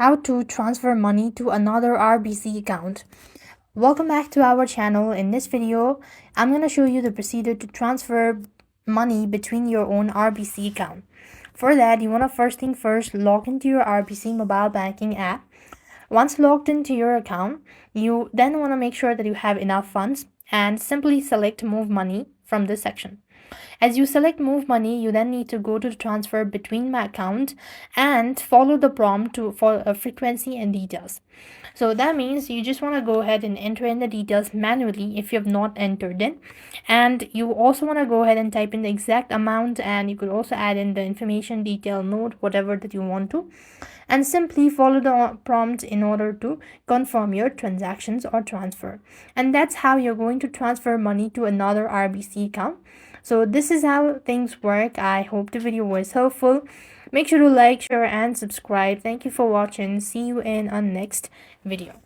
How to transfer money to another RBC account. Welcome back to our channel. In this video, I'm going to show you the procedure to transfer money between your own RBC account. For that, you want to first thing first log into your RBC mobile banking app. Once logged into your account, you then want to make sure that you have enough funds and simply select move money from this section. As you select move money, you then need to go to transfer between my account and follow the prompt for a frequency and details. So that means you just want to go ahead and enter in the details manually if you have not entered it. And you also want to go ahead and type in the exact amount, and you could also add in the information, detail, note, whatever that you want to. And simply follow the prompt in order to confirm your transactions or transfer. And that's how you're going to transfer money to another RBC account. So this is how things work. I hope the video was helpful. Make sure to like, share, and subscribe. Thank you for watching. See you in our next video.